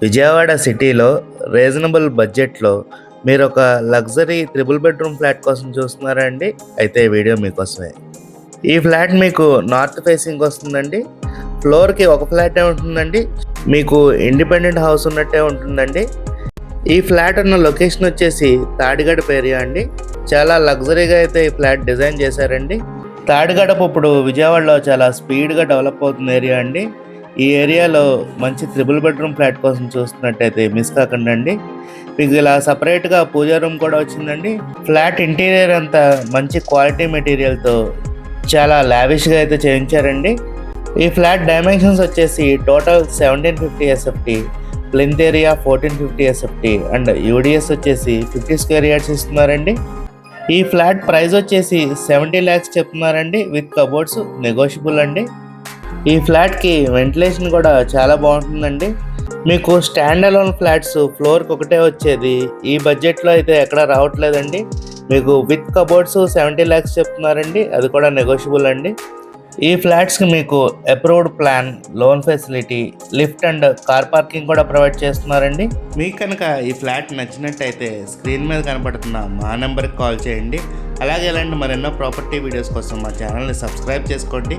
విజయవాడ సిటీలో రీజనబుల్ బడ్జెట్లో మీరు ఒక లగ్జరీ త్రిబుల్ బెడ్రూమ్ ఫ్లాట్ కోసం చూస్తున్నారా అండి? అయితే ఈ వీడియో మీకోసమే. ఈ ఫ్లాట్ మీకు నార్త్ ఫేసింగ్ వస్తుందండి. ఫ్లోర్కి ఒక ఫ్లాటే ఉంటుందండి. మీకు ఇండిపెండెంట్ హౌస్ ఉన్నట్టే ఉంటుందండి. ఈ ఫ్లాట్ ఉన్న లొకేషన్ వచ్చేసి తాడిగడప ఏరియా అండి. చాలా లగ్జరీగా అయితే ఈ ఫ్లాట్ డిజైన్ చేశారండి. తాడిగడప ఇప్పుడు విజయవాడలో చాలా స్పీడ్గా డెవలప్ అవుతున్న ఏరియా అండి. ఈ ఏరియాలో మంచి త్రిబుల్ బెడ్రూమ్ ఫ్లాట్ కోసం చూస్తున్నట్టయితే మిస్ కాకండి అండి. మీకు ఇలా సపరేట్గా పూజా రూమ్ కూడా వచ్చిందండి. ఫ్లాట్ ఇంటీరియర్ అంతా మంచి క్వాలిటీ మెటీరియల్తో చాలా లావిష్గా అయితే చేయించారండి. ఈ ఫ్లాట్ డైమెన్షన్స్ వచ్చేసి total 1750 SFT, plinth area 1450 SFT and UDS వచ్చేసి 50 స్క్వేర్ యార్డ్స్ ఇస్తున్నారండి. ఈ ఫ్లాట్ ప్రైస్ వచ్చేసి 70 lakhs చెప్తున్నారండి. విత్ కబోర్డ్స్ నెగోషియబుల్ అండి. ఈ ఫ్లాట్కి వెంటిలేషన్ కూడా చాలా బాగుంటుందండి. మీకు స్టాండ్ అలోన్ ఫ్లాట్స్ ఫ్లోర్కి ఒకటే వచ్చేది ఈ బడ్జెట్లో అయితే ఎక్కడ రావట్లేదండి. మీకు విత్ కబోర్డ్స్ 70 lakhs చెప్తున్నారండి. అది కూడా నెగోషియబుల్ అండి. ఈ ఫ్లాట్స్కి మీకు approved plan, loan facility, lift and car parking కూడా ప్రొవైడ్ చేస్తున్నారండి. మీకు కనుక ఈ ఫ్లాట్ నచ్చినట్టయితే స్క్రీన్ మీద కనపడుతున్న మా నెంబర్కి కాల్ చేయండి. అలాగే ఇలాంటి మరెన్నో ప్రాపర్టీ వీడియోస్ కోసం మా ఛానల్ని సబ్స్క్రైబ్ చేసుకోండి.